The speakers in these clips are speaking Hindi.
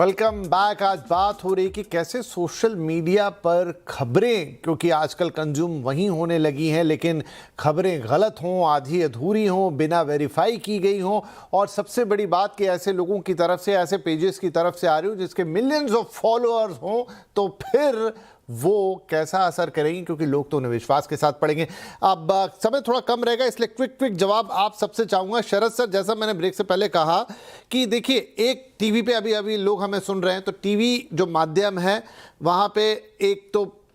Welcome back. आज बात हो रही कि कैसे सोशल मीडिया पर खबरें, क्योंकि आजकल कंज्यूम वहीं होने लगी हैं, लेकिन खबरें गलत हों, आधी अधूरी हों, बिना वेरीफाई की गई हों, और सबसे बड़ी बात कि ऐसे लोगों की तरफ से, ऐसे पेजेस की तरफ से आ रही हो जिसके मिलियंस ऑफ फॉलोअर्स हों, तो फिर वो कैसा असर करेंगी, क्योंकि लोग तो उन्हें विश्वास के साथ पढ़ेंगे। अब समय थोड़ा कम रहेगा, इसलिए क्विक जवाब आप सबसे चाहूंगा। शरद सर, जैसा मैंने ब्रेक से पहले कहा कि देखिए, एक टीवी पे अभी लोग हमें सुन रहे हैं, तो टीवी जो माध्यम है वहां पे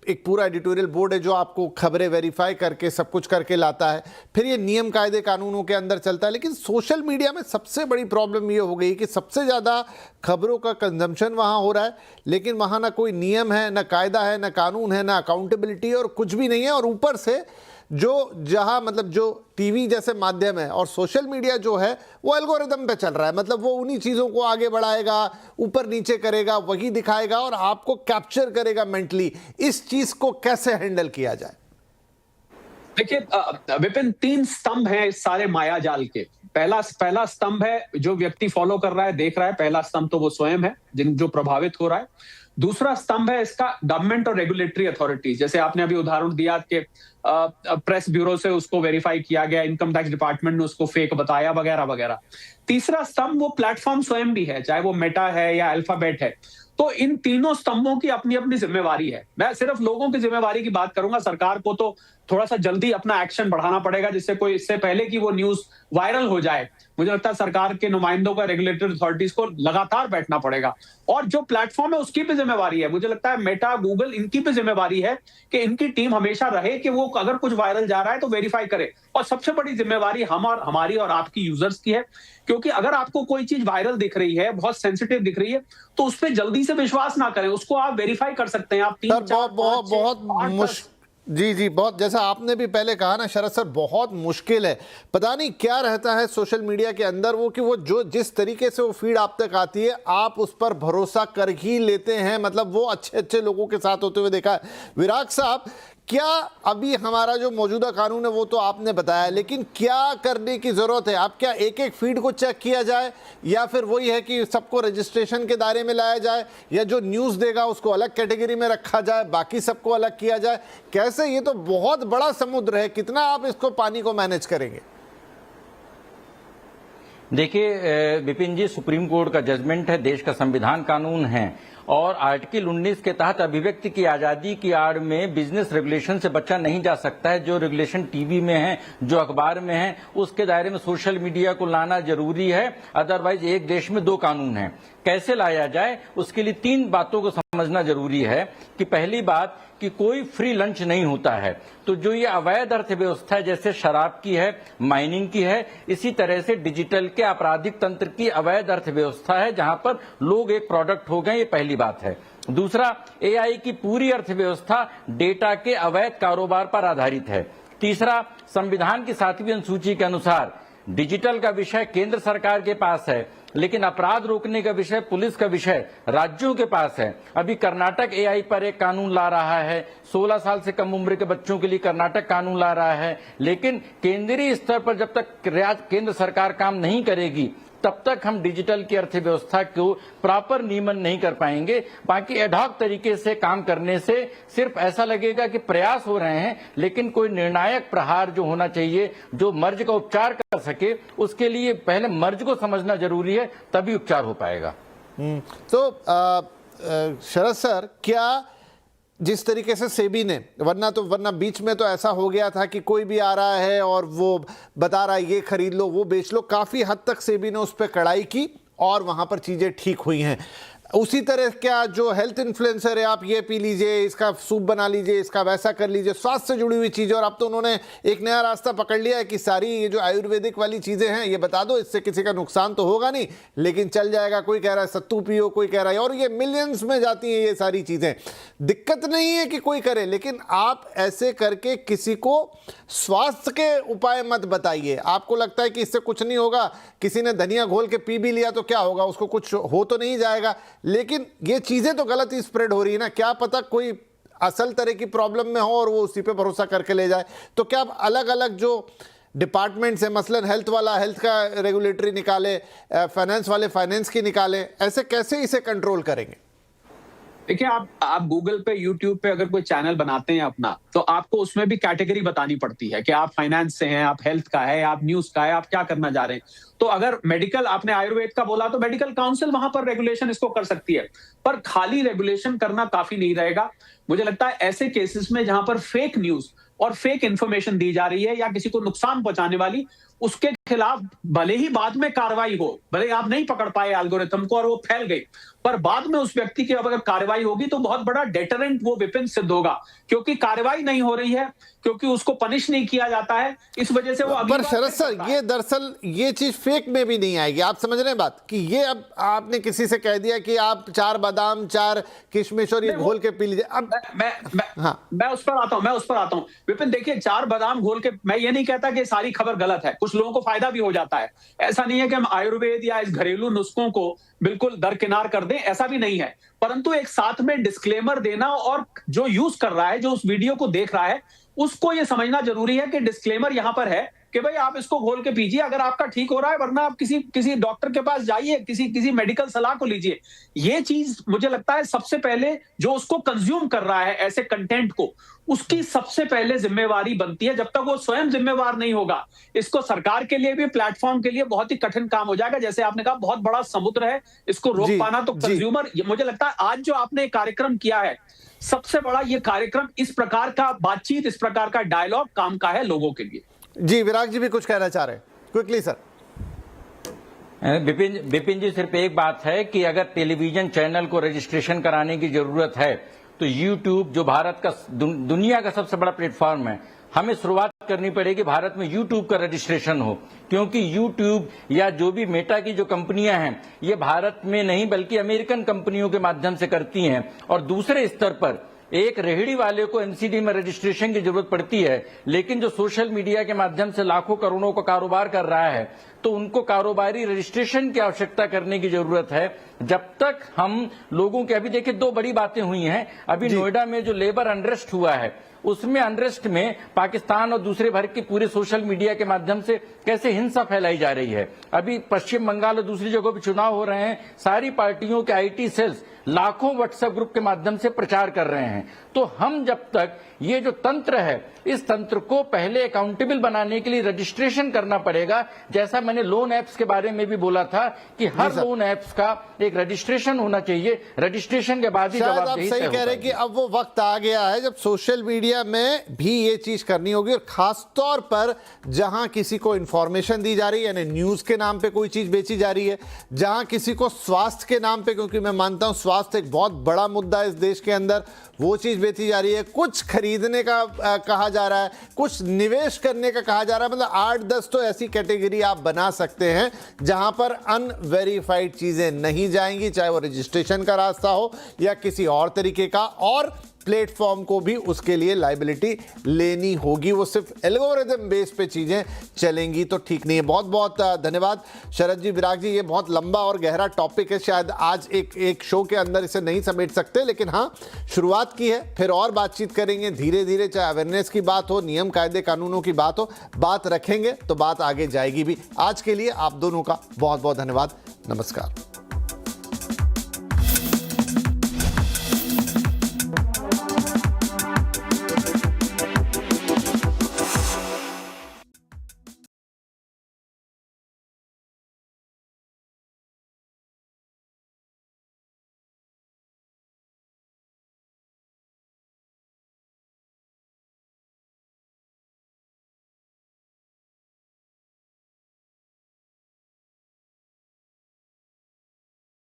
एक पूरा एडिटोरियल बोर्ड है जो आपको खबरें वेरीफाई करके सब कुछ करके लाता है, फिर ये नियम कायदे कानूनों के अंदर चलता है। लेकिन सोशल मीडिया में सबसे बड़ी प्रॉब्लम ये हो गई कि सबसे ज़्यादा खबरों का कंजम्पशन वहाँ हो रहा है, लेकिन वहाँ ना कोई नियम है, ना कायदा है, ना कानून है, ना अकाउंटेबिलिटी, और कुछ भी नहीं है। और ऊपर से जो टीवी जैसे माध्यम है और सोशल मीडिया जो है वो एल्गोरिदम पे चल रहा है, मतलब वो उन्हीं चीज़ों को आगे बढ़ाएगा, ऊपर नीचे करेगा, वही दिखाएगा और आपको कैप्चर करेगा मेंटली। इस चीज़ को कैसे हैंडल किया जाए? देखिए विपिन, 3 स्तंभ हैं इस सारे माया जाल के। पहला स्तंभ है जो व्यक्ति फॉलो कर रहा है, देख रहा है। पहला स्तंभ तो वो स्वयं है जो प्रभावित हो रहा है। दूसरा स्तंभ है इसका गवर्नमेंट और रेगुलेटरी अथॉरिटीज, जैसे आपने अभी उदाहरण दिया कि प्रेस ब्यूरो से उसको वेरीफाई किया गया, इनकम टैक्स डिपार्टमेंट ने उसको फेक बताया, वगैरह वगैरह। तीसरा स्तंभ वो प्लेटफॉर्म स्वयं भी है, चाहे वो मेटा है या अल्फाबेट है। तो इन तीनों स्तंभों की अपनी अपनी जिम्मेवारी है। मैं सिर्फ लोगों की जिम्मेवारी की बात करूंगा। सरकार को तो थोड़ा सा जल्दी अपना एक्शन बढ़ाना पड़ेगा, जिससे कोई इससे पहले कि वो न्यूज वायरल हो जाए, मुझे लगता है सरकार के नुमाइंदों का, रेगुलेटरी अथॉरिटीज को लगातार बैठना पड़ेगा। और जो प्लेटफॉर्म है उसकी भी जिम्मेवारी है, मुझे लगता है मेटा, गूगल, इनकी भी जिम्मेवारी है कि इनकी टीम हमेशा रहे कि वो अगर कुछ वायरल जा रहा है तो वेरीफाई करे। और सबसे बड़ी जिम्मेवारी हमारी और आपकी यूजर्स की है, क्योंकि अगर आपको कोई चीज वायरल दिख रही है, बहुत सेंसिटिव दिख रही है, तो उस पर जल्दी से विश्वास ना करें, उसको आप वेरीफाई कर सकते हैं। आप 3, 4, 5, जी, बहुत, जैसा आपने भी पहले कहा ना शरद सर, बहुत मुश्किल है। पता नहीं क्या रहता है सोशल मीडिया के अंदर, वो कि वो जो जिस तरीके से वो फीड आप तक आती है, आप उस पर भरोसा कर ही लेते हैं। मतलब वो अच्छे लोगों के साथ होते हुए देखा है। विराग साहब, क्या अभी हमारा जो मौजूदा कानून है वो तो आपने बताया, लेकिन क्या करने की जरूरत है? आप क्या एक फीड को चेक किया जाए, या फिर वही है कि सबको रजिस्ट्रेशन के दायरे में लाया जाए, या जो न्यूज़ देगा उसको अलग कैटेगरी में रखा जाए, बाकी सबको अलग किया जाए? कैसे? ये तो बहुत बड़ा समुद्र है, कितना आप इसको पानी को मैनेज करेंगे? देखिए विपिन जी, सुप्रीम कोर्ट का जजमेंट है, देश का संविधान कानून है, और आर्टिकल 19 के तहत अभिव्यक्ति की आजादी की आड़ में बिजनेस रेगुलेशन से बचा नहीं जा सकता है। जो रेगुलेशन टीवी में है, जो अखबार में है, उसके दायरे में सोशल मीडिया को लाना जरूरी है। अदरवाइज एक देश में 2 कानून हैं। कैसे लाया जाए, उसके लिए 3 बातों को समझना जरूरी है। कि पहली बात कि कोई फ्री लंच नहीं होता है। तो जो ये अवैध अर्थव्यवस्था है, जैसे शराब की है, माइनिंग की है, इसी तरह से डिजिटल के आपराधिक तंत्र की अवैध अर्थव्यवस्था है, जहां पर लोग एक प्रोडक्ट हो गए। ये पहली बात है। दूसरा, एआई की पूरी अर्थव्यवस्था डेटा के अवैध कारोबार पर आधारित है। तीसरा, संविधान की 7वीं अनुसूची के अनुसार डिजिटल का विषय केंद्र सरकार के पास है, लेकिन अपराध रोकने का विषय, पुलिस का विषय राज्यों के पास है। अभी कर्नाटक एआई पर एक कानून ला रहा है, 16 साल से कम उम्र के बच्चों के लिए कर्नाटक कानून ला रहा है, लेकिन केंद्रीय स्तर पर जब तक केंद्र सरकार काम नहीं करेगी, तब तक हम डिजिटल की अर्थव्यवस्था को प्रॉपर नियमन नहीं कर पाएंगे। बाकी एडहॉक तरीके से काम करने से सिर्फ ऐसा लगेगा कि प्रयास हो रहे हैं, लेकिन कोई निर्णायक प्रहार जो होना चाहिए, जो मर्ज का उपचार कर सके, उसके लिए पहले मर्ज को समझना जरूरी है, तभी उपचार हो पाएगा। तो शरद सर, क्या जिस तरीके से सेबी ने, वरना बीच में तो ऐसा हो गया था कि कोई भी आ रहा है और वो बता रहा है ये खरीद लो, वो बेच लो, काफ़ी हद तक सेबी ने उस पर कड़ाई की और वहाँ पर चीज़ें ठीक हुई हैं। उसी तरह क्या जो हेल्थ इन्फ्लुएंसर है, आप ये पी लीजिए, इसका सूप बना लीजिए, इसका वैसा कर लीजिए, स्वास्थ्य से जुड़ी हुई चीज़ें, और अब तो उन्होंने एक नया रास्ता पकड़ लिया है कि सारी ये जो आयुर्वेदिक वाली चीज़ें हैं ये बता दो, इससे किसी का नुकसान तो होगा नहीं, लेकिन चल जाएगा। कोई कह रहा है सत्तू पियो, कोई कह रहा है, और ये मिलियंस में जाती हैं ये सारी चीज़ें। दिक्कत नहीं है कि कोई करे, लेकिन आप ऐसे करके किसी को स्वास्थ्य के उपाय मत बताइए। आपको लगता है कि इससे कुछ नहीं होगा, किसी ने धनिया घोल के पी भी लिया तो क्या होगा, उसको कुछ हो तो नहीं जाएगा, लेकिन ये चीजें तो गलत ही स्प्रेड हो रही है ना। क्या पता कोई असल तरह की प्रॉब्लम में हो और वो उसी पे भरोसा करके ले जाए। तो क्या आप अलग अलग जो डिपार्टमेंट्स हैं, मसलन हेल्थ वाला हेल्थ का रेगुलेटरी निकाले, फाइनेंस वाले फाइनेंस की निकाले, ऐसे कैसे इसे कंट्रोल करेंगे? देखिए, आप गूगल पे, यूट्यूब पे अगर कोई चैनल बनाते हैं अपना, तो आपको उसमें भी कैटेगरी बतानी पड़ती है कि आप फाइनेंस से हैं, आप हेल्थ का है, आप न्यूज का है, आप क्या करना चाह रहे हैं। तो अगर मेडिकल, आपने आयुर्वेद का बोला, तो मेडिकल काउंसिल वहां पर रेगुलेशन इसको कर सकती है, पर खाली रेगुलेशन करना काफी नहीं रहेगा। मुझे लगता है ऐसे केसेस में जहां पर फेक न्यूज और फेक इंफॉर्मेशन दी जा रही है या किसी को नुकसान पहुंचाने वाली, उसके खिलाफ भले ही बाद में कार्रवाई हो, भले आप नहीं पकड़ पाए एल्गोरिथम को और वो फैल गई, पर बाद में उस व्यक्ति की अगर कार्रवाई होगी तो बहुत बड़ा डेटरेंट वो विपिन सिद्ध होगा, क्योंकि कार्रवाई नहीं हो रही है, क्योंकि उसको पनिश नहीं किया जाता है, इस वजह से वो पर शरद सर, ये दरअसल ये चीज फेक में भी नहीं आएगी। आप समझ रहे हैं बात कि ये अब आपने किसी से कह दिया कि आप 4 बादाम 4 किशमिश और ये घोल के पी लीजिए। अब मैं उस पर आता हूं विपिन। देखिए, 4 बादाम घोल के, मैं ये नहीं कहता कि सारी खबर गलत है, कुछ लोगों को फायदा भी हो जाता है। ऐसा नहीं है कि हम आयुर्वेद या इस घरेलू नुस्खों को बिल्कुल दरकिनार कर दें, ऐसा भी नहीं है, परंतु एक साथ में डिस्क्लेमर देना, और जो यूज कर रहा है, जो उस वीडियो को देख रहा है, उसको यह समझना जरूरी है कि डिस्क्लेमर यहां पर है कि भाई आप इसको घोल के पीजिए अगर आपका ठीक हो रहा है, वरना आप किसी डॉक्टर के पास जाइए, किसी मेडिकल सलाह को लीजिए। ये चीज मुझे लगता है सबसे पहले जो उसको कंज्यूम कर रहा है ऐसे कंटेंट को, उसकी सबसे पहले जिम्मेवारी बनती है। जब तक वो स्वयं जिम्मेवार नहीं होगा, इसको सरकार के लिए भी, प्लेटफॉर्म के लिए बहुत ही कठिन काम हो जाएगा। जैसे आपने कहा, बहुत बड़ा समुद्र है, इसको रोक पाना तो कंज्यूमर, मुझे लगता है आज जो आपने कार्यक्रम किया है, सबसे बड़ा ये कार्यक्रम, इस प्रकार का बातचीत, इस प्रकार का डायलॉग काम का है लोगों के लिए। जी, विराग जी भी कुछ कहना चाह रहे हैं, क्विकली सर। विपिन जी, सिर्फ एक बात है कि अगर टेलीविजन चैनल को रजिस्ट्रेशन कराने की जरूरत है तो यूट्यूब, जो भारत का दुनिया का सबसे बड़ा प्लेटफॉर्म है, हमें शुरुआत करनी पड़ेगी भारत में यूट्यूब का रजिस्ट्रेशन हो, क्योंकि यूट्यूब या जो भी मेटा की जो कंपनियां हैं, ये भारत में नहीं बल्कि अमेरिकन कंपनियों के माध्यम से करती हैं। और दूसरे स्तर पर एक रेहड़ी वाले को एनसीडी में रजिस्ट्रेशन की जरूरत पड़ती है, लेकिन जो सोशल मीडिया के माध्यम से लाखों करोड़ों का कारोबार कर रहा है, तो उनको कारोबारी रजिस्ट्रेशन की आवश्यकता करने की जरूरत है। जब तक हम लोगों के, अभी देखिए 2 बड़ी बातें हुई हैं। अभी नोएडा में जो लेबर अनरेस्ट हुआ है, उसमें अनरेस्ट में पाकिस्तान और दूसरे भर के पूरे सोशल मीडिया के माध्यम से कैसे हिंसा फैलाई जा रही है। अभी पश्चिम बंगाल और दूसरी जगहों पर चुनाव हो रहे हैं, सारी पार्टियों के आईटी सेल्स लाखों व्हाट्सएप ग्रुप के माध्यम से प्रचार कर रहे हैं। तो हम जब तक ये जो तंत्र है, इस तंत्र को पहले अकाउंटेबल बनाने के लिए रजिस्ट्रेशन करना पड़ेगा। जैसा मैंने लोन ऐप्स के बारे में भी बोला था कि हर लोन ऐप्स का एक रजिस्ट्रेशन होना चाहिए, रजिस्ट्रेशन के बाद ही जवाबदेही। आप सही कह रहे हैं कि अब वो वक्त आ गया है जब सोशल मीडिया में भी ये चीज करनी होगी, और खास तौर पर जहां किसी को इंफॉर्मेशन दी जा रही है, यानी न्यूज के नाम पे कोई चीज बेची जा रही है, जहां किसी को स्वास्थ्य के नाम पे, क्योंकि मैं मानता हूं स्वास्थ्य एक बहुत बड़ा मुद्दा है इस देश के अंदर, वो चीज बेची जा रही है, कुछ खरीदने का कहा जा रहा है, कुछ निवेश करने का कहा जा रहा है। मतलब 8-10 तो ऐसी कैटेगरी आप बना सकते हैं जहां पर अनवेरीफाइड चीजें नहीं जाएंगी, चाहे वो रजिस्ट्रेशन का रास्ता हो या किसी और तरीके का, और प्लेटफॉर्म को भी उसके लिए लायबिलिटी लेनी होगी। वो सिर्फ एल्गोरिथम बेस पे चीजें चलेंगी तो ठीक नहीं है। बहुत बहुत धन्यवाद शरद जी, विराग जी। ये बहुत लंबा और गहरा टॉपिक है, शायद आज एक शो के अंदर इसे नहीं समेट सकते, लेकिन हाँ, शुरुआत की है, फिर और बातचीत करेंगे धीरे धीरे। चाहे अवेयरनेस की बात हो, नियम कायदे कानूनों की बात हो, बात रखेंगे तो बात आगे जाएगी भी। आज के लिए आप दोनों का बहुत बहुत धन्यवाद। नमस्कार।